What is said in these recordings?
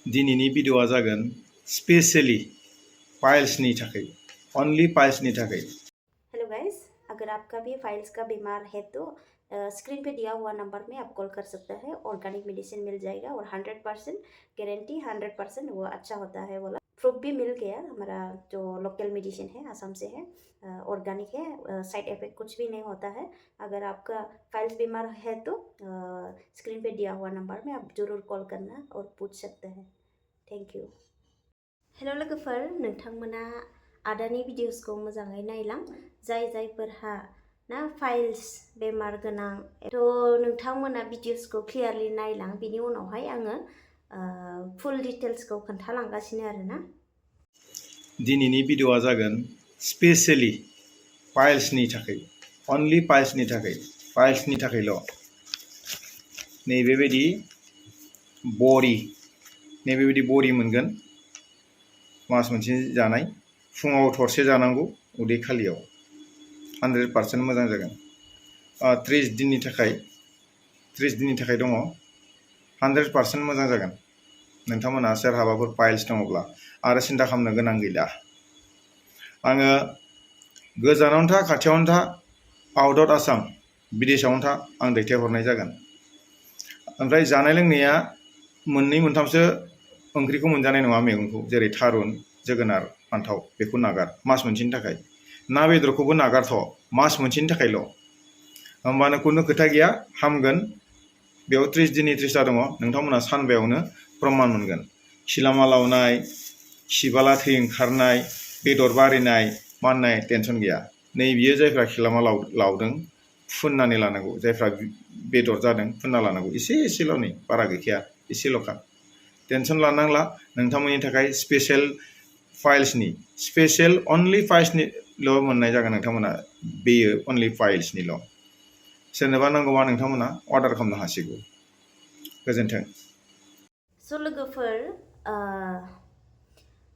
दिनैनि भिडिअआ जागोन स्पेशली फाइल्सनि थाखाय ओनली फाइल्सनि थाखाय। हेलो गाइस, अगर आपका भी फाइल्स का बीमार है तो स्क्रीन पे दिया हुआ नंबर में आप कॉल कर सकते हैं। ऑर्गेनिक मेडिसिन मिल जाएगा और 100% गारंटी, 100% वो अच्छा होता है बोला। प्रूफ भी मिल गया। हमारा जो लोकल मेडिसिन है आसाम से है, ऑर्गेनिक है, साइड इफेक्ट कुछ भी नहीं होता है। अगर आपका फाइल्स बीमार है तो स्क्रीन पे दिया हुआ नंबर में आप जरूर कॉल करना और पूछ सकते हैं। Thank you. हेलो लोगोफोर, नोंथांमोना आदानि भिडिअसखौ मोजाङै नायलां। जायफोरहा ना फाइल्स बेमार गोनां तो नोंथांमोना भिडिअसखौ क्लियारलि नायलां। बिनि उनावहाय आङो फुल डिटेल्सखौ खोन्थालांगासिनो आरोना। दिनैनि भिडिअआ जागोन स्पेशली फाइल्सनि थाखाय ओनली फाइल्सनि थाखायल'। नैबेबायदि बरि मोनगोन। मास मोनसे जानाय, फुङाव थरसे जानांगौ उदै खालियाव। 100% मोजां जागोन। 30 दिननि थाखाय दङ। 100% मोजां जागोन। नोंथांमोना सोरहाबाफोर फाइल्स दङब्ला आरो सिन्था खालामनो गोनां गैला। आङो गोजानावनो था खाथियावनो था, आउट अफ आसाम विदेशावनो था, आं दैथायहरनाय जागोन। ओमफ्राय जानाय लोंनाया मोननै मोनथामसो ओंख्रिखौ मोनजानाय नङा, मैगंखौ जेरै थारुन, जोगोनार, फान्थाव, बेखौ नागार मास मोनसेनि थाखाय। ना बेदरखौबो नागारथ' मास मोनसेनि थाखायल'। होमबानो खुनु खोथा गैया, हामगोन। बेयाव 30 दिननि 30टा दङ। नोंथांमोना सानबायावनो प्रमान मोनगोन। खिलामा लावनाय, खिबाला थै ओंखारनाय, बेदर बारिनाय, माननाय टेनसन गैया। नै बियो जायफ्रा खिलामा लावदों फुननानै लानांगौ, जायफ्रा बेदर जादों फुनना लानांगौ। एसेल' नै, बारा गैखाया, एसेल'खा। टेनसन लानांला। नोंथांमोननि थाखाय स्पेशल ओनली फाइल्सनिल' मोननाय जागोन। नोंथांमोना बेयो ओनली फाइल्सनिल'। सोरनोबा नांगौबा नोंथांमोना अर्डार खालामनो हासिगौ। गोजोन्थों। स' लोगोफोर,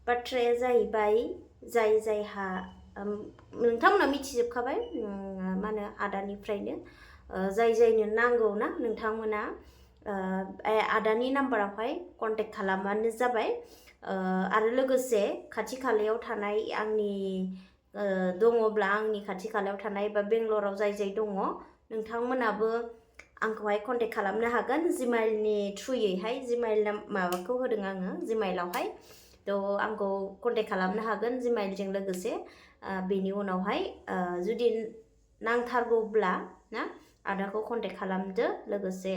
बाथ्राया जाहैबाय जायहा नोंथांमोना मिथिजोबखाबाय, मा होनो आदानिफ्रायनो जायनो नांगौ ना, नोंथांमोना आदानि नाम्बारावहाय कन्टेक्ट खालामबानो जाबाय। आरो लोगोसे खाथि खालायाव थानाय आंनि दङब्ला, आंनि खाथि खालायाव थानाय बा बेंगलराव जाय दङ, नोंथांमोनाबो आंखौहाय कन्टेक्ट खालामनो हागोन जिमेइलनि थ्रुयैहाय। जिमेइल माबाखौ होदों आङो जिमेइलावहाय, थ' आंखौ कन्टेक्ट खालामनो हागोन जिमेइलजों लोगोसे। बेनि उनावहाय जुदि नांथारगौब्ला ना, आदाखौ कन्टेक्ट खालामदो। लोगोसे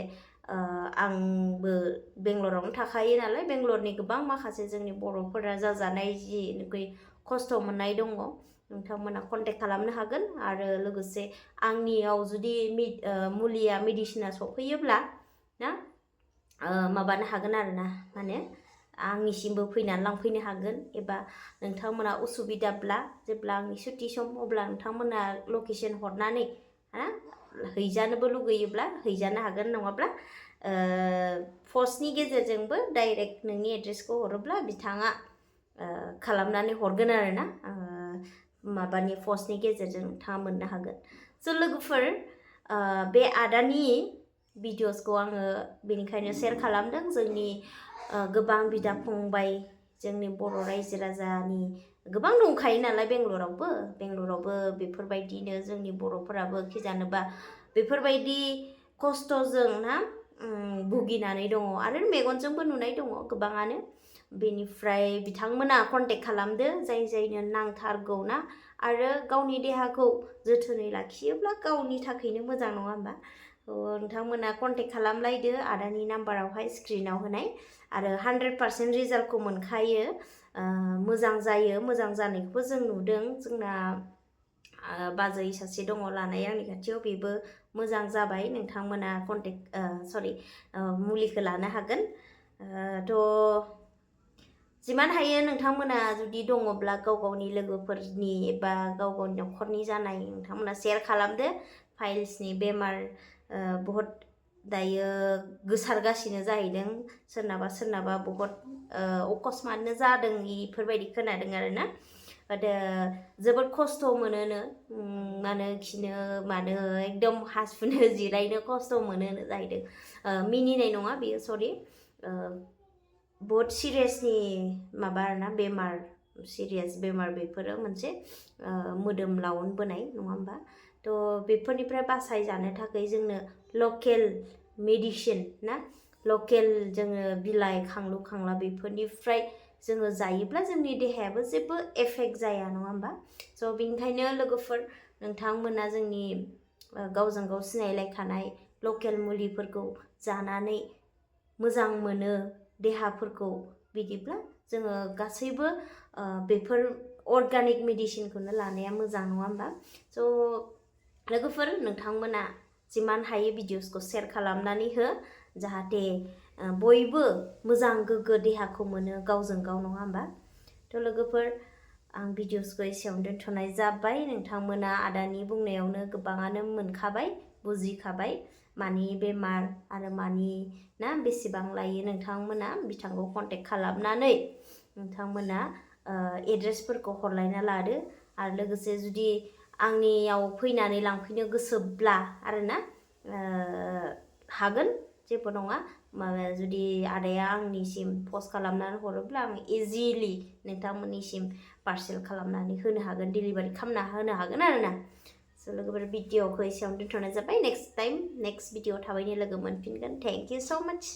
आंबो बेंगलरावनो थाखायो नालाय, बेंगलरनि गोबां माखासे जोंनि बर'फोरा जाजानाय जिनोखि खस्थ' मोननाय दङ, नोंथांमोना कन्टेक्ट खालामनो हागोन। आरो लोगोसे आंनियाव जुदि मुलिया मेडिसिना सफैयोब्ला ना, माबानो हागोन आरोना, माने आंनिसिमबो फैनानै लांफैनो हागोन। एबा नोंथांमोना उसुबिदाब्ला, जेब्ला आंनि सुटि सम, अब्ला नोंथांमोना लकेसन हरनानै हैजानोबो लुगैयोब्ला हैजानो हागोन। नङाब्ला पस्टनि गेजेरजोंबो डाइरेक्ट नोंनि एड्रेसखौ हरोब्ला बिथाङा खालामनानै हरगोन आरोना। माबानि पस्टनि गेजेरजों नोंथाङा मोननो हागोन। स' लोगोफोर, बे आदानि भिडिअसखौ आङो बेनिखायनो शेयार खालामदों। जोंनि गोबां बिदा फंबाय, जोंनि बर' रायजो राजानि गोबां दंखायो नालाय बेंगलरावबो बेफोरबायदिनो जोंनि बर'फोराबो खिजानोबा बेफोरबायदि खस्थ'जों ना भुगिनानै दङ। आरो मेगनजोंबो नुनाय दङ गोबाङानो। बेनिफ्राय बिथांमोना कन्टेक्ट खालामदो जायनो नांथारगौ ना। आरो गावनि देहाखौ जोथोनै लाखियोब्ला गावनि थाखायनो मोजां, नङा होमबा? नोंथांमोना कन्टेक्ट खालामलायदो आदानि नाम्बारावहाय स्क्रिनाव होनाय। आरो 100% रिजाल्टखौ मोनखायो। मोजां जायो, मोजां जानायखौबो जों नुदों। जोंना बाजै सासे दङ लानाय आंनि खाथियाव, बेबो मोजां जाबाय। नोंथांमोना मुलिखौ लानो हागोन। थ' जिमान हायो नोंथांमोना जुदि दङब्ला गावनि लोगोफोरनि एबा गावनि न'खरनि जानाय नोंथांमोना शेयार खालामदो। फाइल्सनि बेमार बहुद दायो गोसारगासिनो जाहैदों। सोरनाबा बहुद अकस्मातनो जादों, बेफोरबायदि खोनादों आरोना। जोबोद खस्थ' मोनोनो, मानो खिनो मानो एकदम हासुनो जिरायनो खस्थ' मोनोनो जाहैदों। मिनिनाय नङा बेयो, सरि। बहुत सिरियासनि माबा आरोना बेमार सिरियास बेमार बेफोरो मोनसे मोदोम लावनबोनाय नङा होमबा थ' बेफोरनिफ्राय बासायजानो थाखाय जोंनो लकेल मेडिसिन ना लकेल जोङो बिलाइ खांलु खांला बेफोरनिफ्राय जोङो जायोब्ला जोंनि देहायाबो जेबो एफेक्ट जाया नङा होमबा स' बेनिखायनो लोगोफोर नोंथांमोना जोंनि गावजों गाव सिनायलायखानाय लकेल मुलिफोरखौ जानानै मोजां मोनो देहाफोरखौ बिदिब्ला जोङो गासैबो बेफोर अर्गानिक मेडिसिनखौनो लानाया मोजां नङा होमबा स' लोगोफोर नोंथांमोना जिमान हायो भिडिअसखौ शेयार खालामनानै हो जाहाथे बयबो मोजां गोग्गो देहाखौ मोनो गावजों गाव नङा होमबा थ' लोगोफोर आं भिडिअसखौ एसेयावनो दोनथ'नाय जाबाय नोंथांमोना आदानि बुंनायावनो गोबाङानो मोनखाबाय बुजिखाबाय मानि बेमार आरो मानि ना बेसेबां लायो नोंथांमोना बिथांखौ कन्टेक्ट खालामनानै नोंथांमोना एड्रेसफोरखौ हरलायना लादो आरो लोगोसे जुदि आंनियाव फैनानै लांफैनो गोसोब्ला आरोना हागोन जेबो नङा जुदि आदाया आंनिसिम पस्ट खालामनानै हरोब्ला आं इजिलि नोंथांमोननिसिम पार्सेल खालामनानै होनो हागोन डिलिभारि खालामना होनो हागोन आरोना स' लोगोफोर भिडिअखौ एसेयावनो दोनथ'नाय जाबाय नेक्स्ट टाइम नेक्स्ट भिडिअ थाबैनो लोगो मोनफिनगोन थेंक इउ स' माच